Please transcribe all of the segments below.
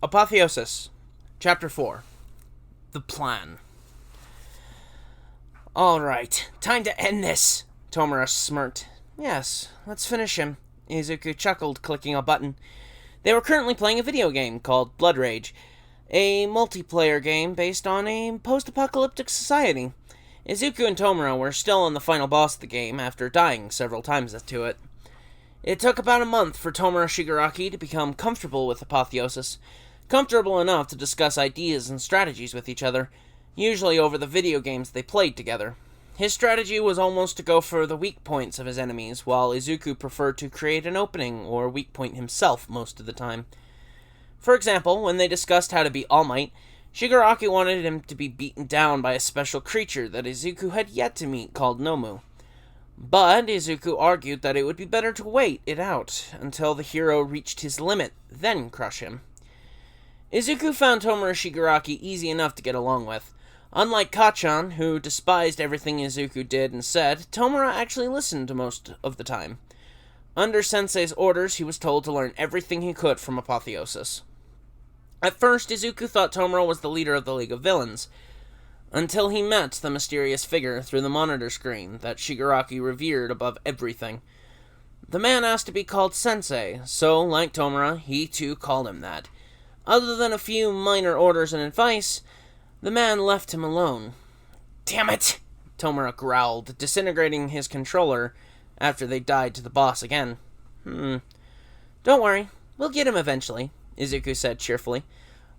Apotheosis, Chapter 4. The Plan. Alright, time to end this, Tomura smirked. Yes, let's finish him, Izuku chuckled, clicking a button. They were currently playing a video game called Blood Rage, a multiplayer game based on a post-apocalyptic society. Izuku and Tomura were still on the final boss of the game after dying several times to it. It took about a month for Tomura Shigaraki to become comfortable with Apotheosis, comfortable enough to discuss ideas and strategies with each other, usually over the video games they played together. His strategy was almost to go for the weak points of his enemies, while Izuku preferred to create an opening or weak point himself most of the time. For example, when they discussed how to beat All Might, Shigaraki wanted him to be beaten down by a special creature that Izuku had yet to meet called Nomu. But Izuku argued that it would be better to wait it out until the hero reached his limit, then crush him. Izuku found Tomura Shigaraki easy enough to get along with. Unlike Kacchan, who despised everything Izuku did and said, Tomura actually listened most of the time. Under Sensei's orders, he was told to learn everything he could from Apotheosis. At first, Izuku thought Tomura was the leader of the League of Villains, until he met the mysterious figure through the monitor screen that Shigaraki revered above everything. The man asked to be called Sensei, so, like Tomura, he too called him that. Other than a few minor orders and advice, the man left him alone. "Damn it!" Tomura growled, disintegrating his controller after they died to the boss again. Don't worry, we'll get him eventually, Izuku said cheerfully.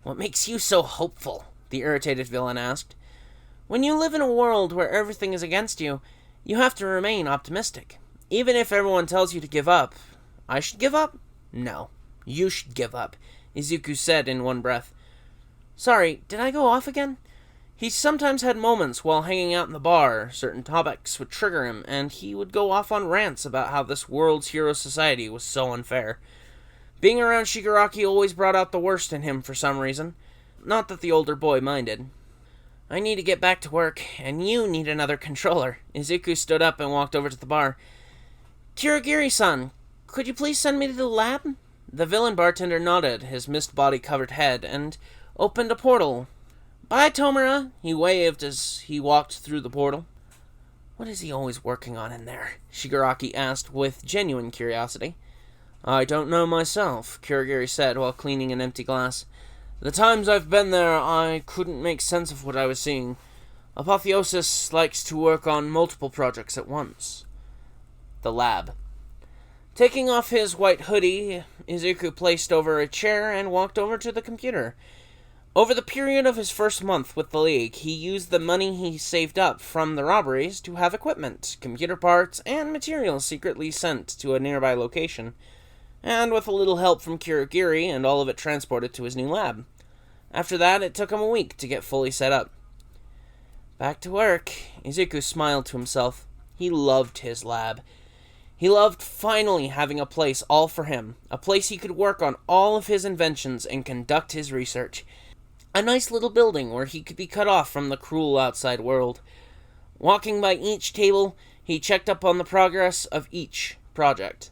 "What makes you so hopeful?" the irritated villain asked. "When you live in a world where everything is against you, you have to remain optimistic. Even if everyone tells you to give up." "I should give up?" "No, you should give up," Izuku said in one breath. "Sorry, did I go off again?" He sometimes had moments while hanging out in the bar. Certain topics would trigger him, and he would go off on rants about how this world's hero society was so unfair. Being around Shigaraki always brought out the worst in him for some reason. Not that the older boy minded. "I need to get back to work, and you need another controller." Izuku stood up and walked over to the bar. "Kurogiri-san, could you please send me to the lab?" The villain bartender nodded his mist-body-covered head and opened a portal. "Bye, Tomura," he waved as he walked through the portal. "What is he always working on in there?" Shigaraki asked with genuine curiosity. "I don't know myself," Kurogiri said while cleaning an empty glass. "The times I've been there, I couldn't make sense of what I was seeing. Apotheosis likes to work on multiple projects at once." The lab. Taking off his white hoodie, Izuku placed over a chair and walked over to the computer. Over the period of his first month with the League, he used the money he saved up from the robberies to have equipment, computer parts, and materials secretly sent to a nearby location, and with a little help from Kurogiri and all of it transported to his new lab. After that, it took him a week to get fully set up. Back to work, Izuku smiled to himself. He loved his lab. He loved finally having a place all for him, a place he could work on all of his inventions and conduct his research. A nice little building where he could be cut off from the cruel outside world. Walking by each table, he checked up on the progress of each project.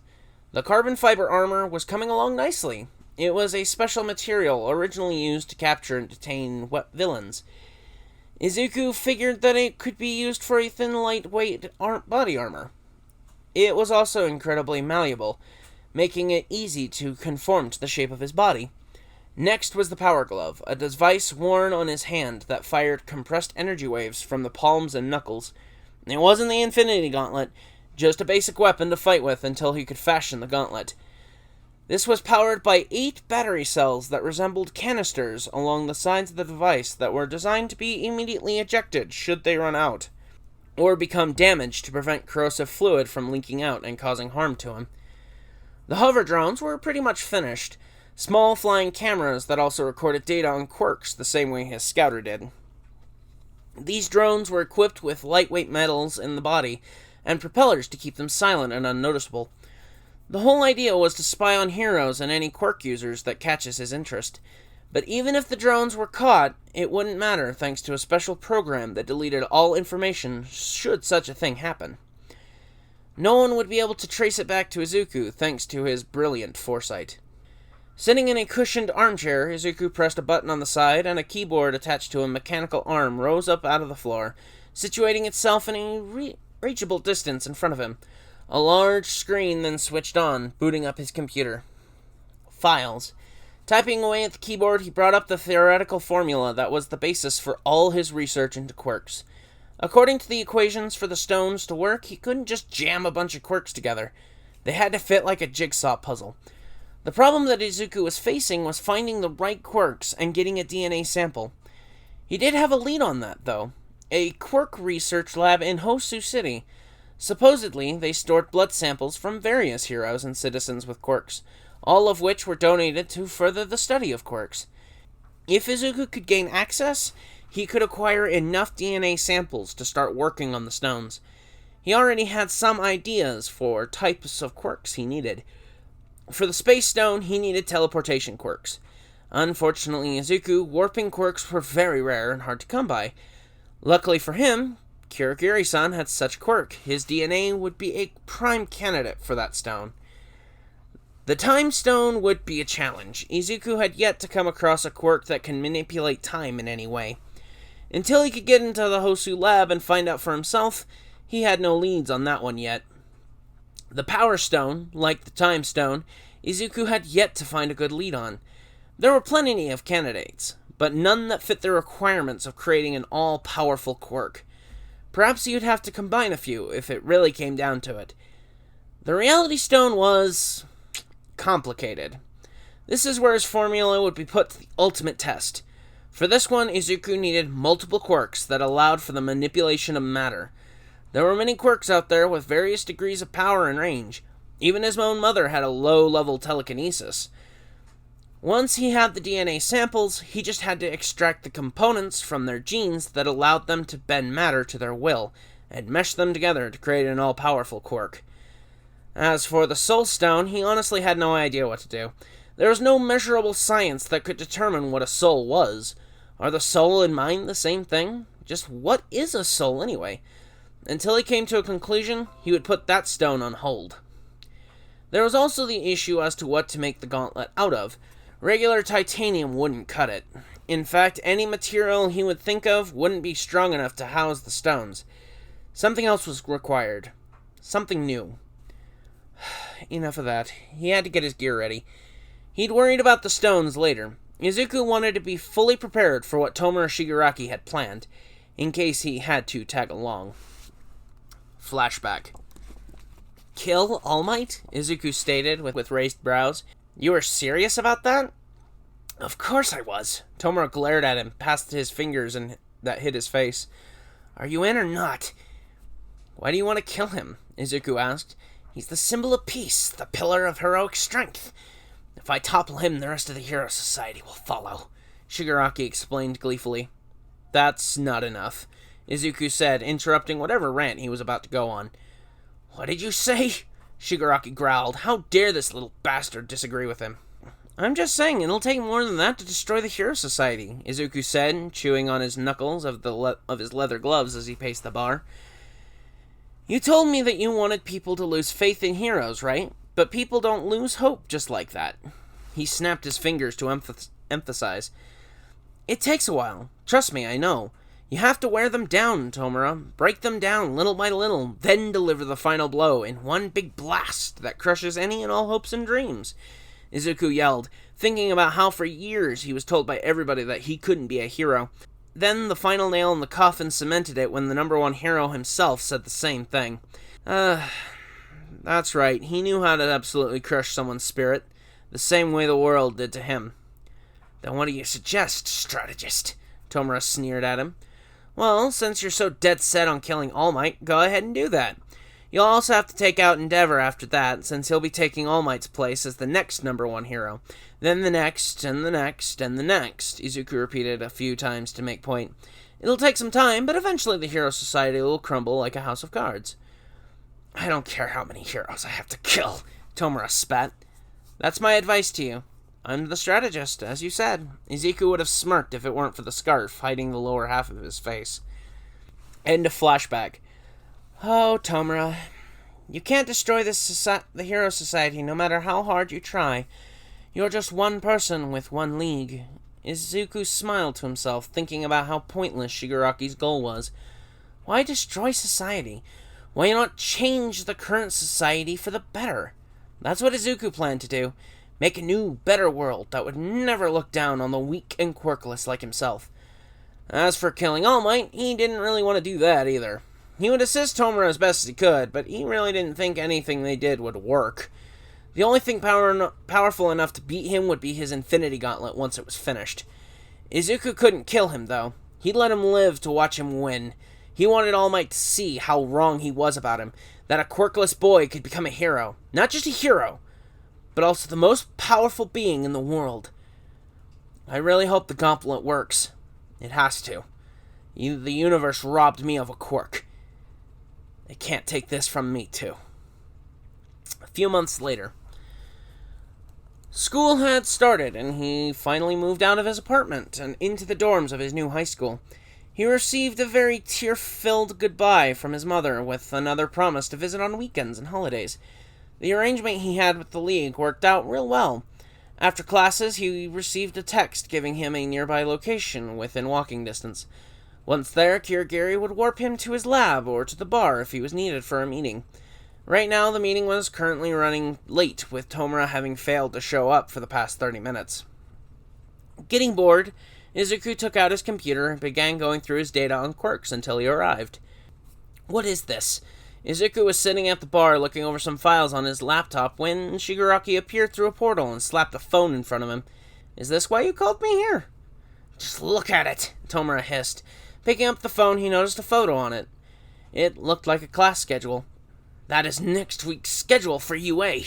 The carbon fiber armor was coming along nicely. It was a special material originally used to capture and detain villains. Izuku figured that it could be used for a thin, lightweight body armor. It was also incredibly malleable, making it easy to conform to the shape of his body. Next was the Power Glove, a device worn on his hand that fired compressed energy waves from the palms and knuckles. It wasn't the Infinity Gauntlet, just a basic weapon to fight with until he could fashion the gauntlet. This was powered by 8 battery cells that resembled canisters along the sides of the device that were designed to be immediately ejected should they run out, or become damaged to prevent corrosive fluid from leaking out and causing harm to him. The hover drones were pretty much finished, small flying cameras that also recorded data on quirks the same way his scouter did. These drones were equipped with lightweight metals in the body and propellers to keep them silent and unnoticeable. The whole idea was to spy on heroes and any quirk users that catches his interest. But even if the drones were caught, it wouldn't matter thanks to a special program that deleted all information should such a thing happen. No one would be able to trace it back to Izuku thanks to his brilliant foresight. Sitting in a cushioned armchair, Izuku pressed a button on the side, and a keyboard attached to a mechanical arm rose up out of the floor, situating itself in a reachable distance in front of him. A large screen then switched on, booting up his computer. Files. Typing away at the keyboard, he brought up the theoretical formula that was the basis for all his research into quirks. According to the equations for the stones to work, he couldn't just jam a bunch of quirks together. They had to fit like a jigsaw puzzle. The problem that Izuku was facing was finding the right quirks and getting a DNA sample. He did have a lead on that, though. A quirk research lab in Hosu City. Supposedly, they stored blood samples from various heroes and citizens with quirks, all of which were donated to further the study of quirks. If Izuku could gain access, he could acquire enough DNA samples to start working on the stones. He already had some ideas for types of quirks he needed. For the Space Stone, he needed teleportation quirks. Unfortunately, Izuku, warping quirks were very rare and hard to come by. Luckily for him, Kirigiri-san had such a quirk. His DNA would be a prime candidate for that stone. The Time Stone would be a challenge. Izuku had yet to come across a quirk that can manipulate time in any way. Until he could get into the Hosu lab and find out for himself, he had no leads on that one yet. The Power Stone, like the Time Stone, Izuku had yet to find a good lead on. There were plenty of candidates, but none that fit the requirements of creating an all-powerful quirk. Perhaps you'd have to combine a few if it really came down to it. The Reality Stone was complicated. This is where his formula would be put to the ultimate test. For this one, Izuku needed multiple quirks that allowed for the manipulation of matter. There were many quirks out there with various degrees of power and range. Even his own mother had a low-level telekinesis. Once he had the DNA samples, he just had to extract the components from their genes that allowed them to bend matter to their will, and mesh them together to create an all-powerful quirk. As for the Soul Stone, he honestly had no idea what to do. There was no measurable science that could determine what a soul was. Are the soul and mind the same thing? Just what is a soul anyway? Until he came to a conclusion, he would put that stone on hold. There was also the issue as to what to make the gauntlet out of. Regular titanium wouldn't cut it. In fact, any material he would think of wouldn't be strong enough to house the stones. Something else was required. Something new. Enough of that. He had to get his gear ready. He'd worried about the stones later. Izuku wanted to be fully prepared for what Tomura Shigaraki had planned, in case he had to tag along. Flashback. Kill All Might? Izuku stated with raised brows. You were serious about that? Of course I was. Tomura glared at him, past his fingers and that hit his face. Are you in or not? Why do you want to kill him? Izuku asked. He's the symbol of peace, the pillar of heroic strength. If I topple him, the rest of the Hero Society will follow, Shigaraki explained gleefully. That's not enough, Izuku said, interrupting whatever rant he was about to go on. What did you say? Shigaraki growled. How dare this little bastard disagree with him? I'm just saying, it'll take more than that to destroy the Hero Society, Izuku said, chewing on his knuckles of his leather gloves as he paced the bar. You told me that you wanted people to lose faith in heroes, right? But people don't lose hope just like that. He snapped his fingers to emphasize. It takes a while. Trust me, I know. You have to wear them down, Tomura. Break them down little by little, then deliver the final blow in one big blast that crushes any and all hopes and dreams. Izuku yelled, thinking about how for years he was told by everybody that he couldn't be a hero. Then the final nail in the coffin cemented it when the number one hero himself said the same thing. That's right, he knew how to absolutely crush someone's spirit, the same way the world did to him. Then what do you suggest, strategist? Tomura sneered at him. Well, since you're so dead set on killing All Might, go ahead and do that. You'll also have to take out Endeavor after that, since he'll be taking All Might's place as the next number one hero. Then the next, and the next, and the next, Izuku repeated a few times to make point. It'll take some time, but eventually the Hero Society will crumble like a house of cards. I don't care how many heroes I have to kill, Tomura spat. That's my advice to you. I'm the strategist, as you said. Izuku would have smirked if it weren't for the scarf hiding the lower half of his face. End of flashback. Oh, Tomura. You can't destroy the Hero Society no matter how hard you try. You're just one person with one league. Izuku smiled to himself, thinking about how pointless Shigaraki's goal was. Why destroy society? Why not change the current society for the better? That's what Izuku planned to do. Make a new, better world that would never look down on the weak and quirkless like himself. As for killing All Might, he didn't really want to do that either. He would assist Tomura as best as he could, but he really didn't think anything they did would work. The only thing powerful enough to beat him would be his Infinity Gauntlet once it was finished. Izuku couldn't kill him, though. He'd let him live to watch him win. He wanted All Might to see how wrong he was about him, that a quirkless boy could become a hero. Not just a hero, but also the most powerful being in the world. I really hope the gauntlet works. It has to. The universe robbed me of a quirk. They can't take this from me, too. A few months later, school had started, and he finally moved out of his apartment and into the dorms of his new high school. He received a very tear-filled goodbye from his mother, with another promise to visit on weekends and holidays. The arrangement he had with the League worked out real well. After classes, he received a text giving him a nearby location within walking distance. Once there, Kirigiri would warp him to his lab or to the bar if he was needed for a meeting. Right now, the meeting was currently running late, with Tomura having failed to show up for the past 30 minutes. Getting bored, Izuku took out his computer and began going through his data on quirks until he arrived. What is this? Izuku was sitting at the bar looking over some files on his laptop when Shigaraki appeared through a portal and slapped a phone in front of him. Is this why you called me here? Just look at it, Tomura hissed. Picking up the phone, he noticed a photo on it. It looked like a class schedule. That is next week's schedule for UA.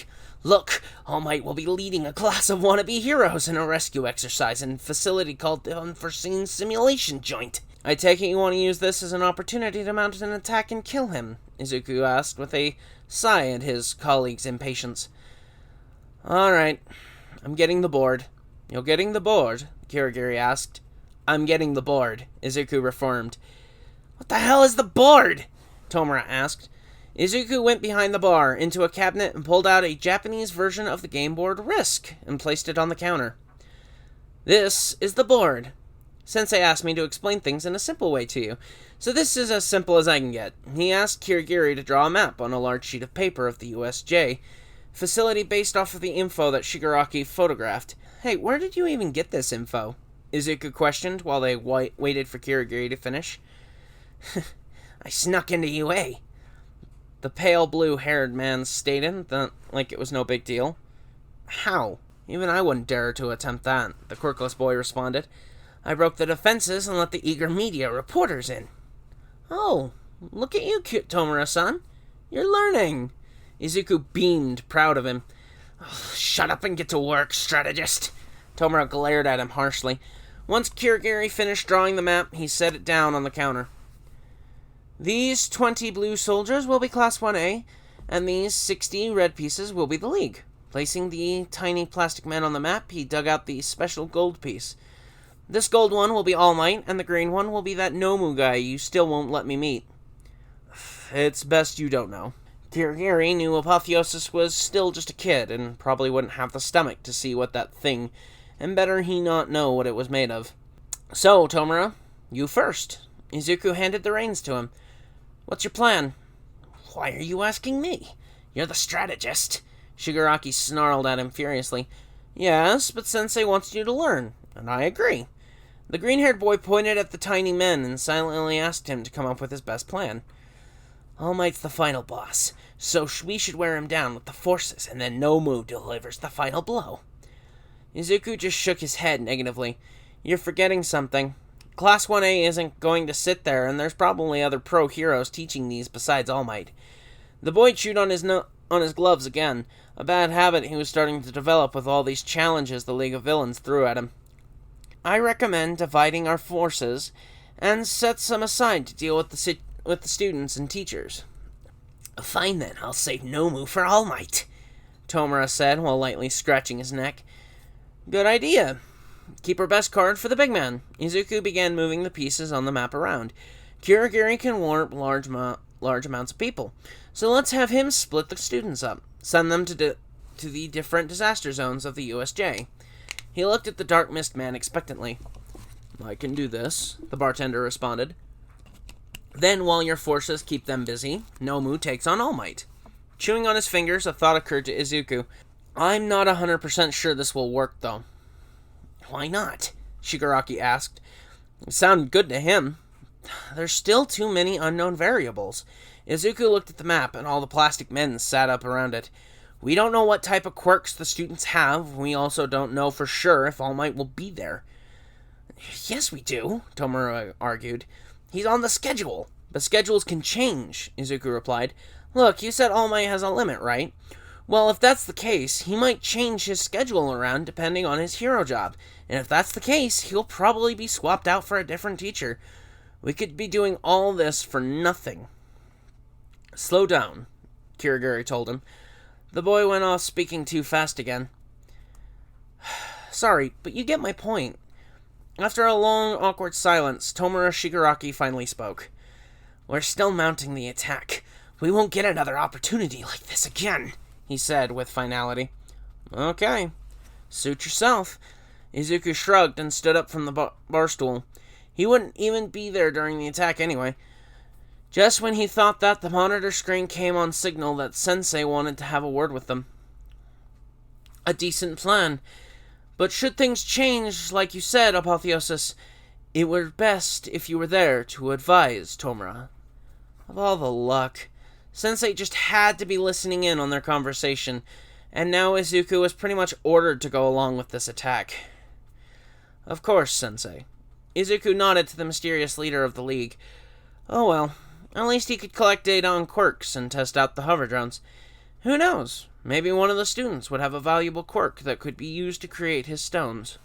Look, All Might will be leading a class of wannabe heroes in a rescue exercise in a facility called the Unforeseen Simulation Joint. I take it you want to use this as an opportunity to mount an attack and kill him, Izuku asked with a sigh at his colleague's impatience. Alright, I'm getting the board. You're getting the board? Kirigiri asked. I'm getting the board, Izuku reformed. What the hell is the board? Tomura asked. Izuku went behind the bar, into a cabinet, and pulled out a Japanese version of the game board Risk, and placed it on the counter. This is the board. Sensei asked me to explain things in a simple way to you, so this is as simple as I can get. He asked Kirigiri to draw a map on a large sheet of paper of the USJ, facility based off of the info that Shigaraki photographed. Hey, where did you even get this info? Izuku questioned while they waited for Kirigiri to finish. I snuck into UA. The pale blue-haired man stated that like it was no big deal. How? Even I wouldn't dare to attempt that, the quirkless boy responded. I broke the defenses and let the eager media reporters in. Oh, look at you, cute Tomura-san. You're learning. Izuku beamed, proud of him. Oh, shut up and get to work, strategist. Tomura glared at him harshly. Once Kirigiri finished drawing the map, he set it down on the counter. These 20 blue soldiers will be Class 1A, and these 60 red pieces will be the League. Placing the tiny plastic man on the map, he dug out the special gold piece. This gold one will be All Might, and the green one will be that Nomu guy you still won't let me meet. It's best you don't know. Kirigiri knew Apotheosis was still just a kid, and probably wouldn't have the stomach to see what that thing, and better he not know what it was made of. So, Tomura, you first. Izuku handed the reins to him. What's your plan? Why are you asking me? You're the strategist. Shigaraki snarled at him furiously. Yes, but Sensei wants you to learn, and I agree. The green-haired boy pointed at the tiny men and silently asked him to come up with his best plan. All Might's the final boss, so we should wear him down with the forces, and then Nomu delivers the final blow. Izuku just shook his head negatively. You're forgetting something. Class 1A isn't going to sit there, and there's probably other pro heroes teaching these besides All Might. The boy chewed on his gloves again, a bad habit he was starting to develop with all these challenges the League of Villains threw at him. I recommend dividing our forces and set some aside to deal with the students and teachers. Fine then, I'll save Nomu for All Might, Tomura said while lightly scratching his neck. Good idea. Keep our best card for the big man. Izuku began moving the pieces on the map around. Kirigiri can warp large amounts of people, so let's have him split the students up. Send them to to the different disaster zones of the USJ. He looked at the dark mist man expectantly. I can do this, the bartender responded. Then, while your forces keep them busy, Nomu takes on All Might. Chewing on his fingers, a thought occurred to Izuku. I'm not 100% sure this will work, though. Why not? Shigaraki asked. It sounded good to him. There's still too many unknown variables. Izuku looked at the map, and all the plastic men sat up around it. We don't know what type of quirks the students have. We also don't know for sure if All Might will be there. Yes, we do, Tomura argued. He's on the schedule. But schedules can change, Izuku replied. Look, you said All Might has a limit, right? Well, if that's the case, he might change his schedule around depending on his hero job. And if that's the case, he'll probably be swapped out for a different teacher. We could be doing all this for nothing. Slow down, Kirigiri told him. The boy went off speaking too fast again. Sorry, but you get my point. After a long, awkward silence, Tomura Shigaraki finally spoke. We're still mounting the attack. We won't get another opportunity like this again, he said with finality. Okay. Suit yourself. Izuku shrugged and stood up from the bar stool. He wouldn't even be there during the attack anyway. Just when he thought that, the monitor screen came on signal that Sensei wanted to have a word with them. A decent plan. But should things change, like you said, Apotheosis, it were best if you were there to advise Tomura. Of all the luck. Sensei just had to be listening in on their conversation, and now Izuku was pretty much ordered to go along with this attack. Of course, Sensei. Izuku nodded to the mysterious leader of the League. Oh well, at least he could collect data on quirks and test out the hover drones. Who knows? Maybe one of the students would have a valuable quirk that could be used to create his stones.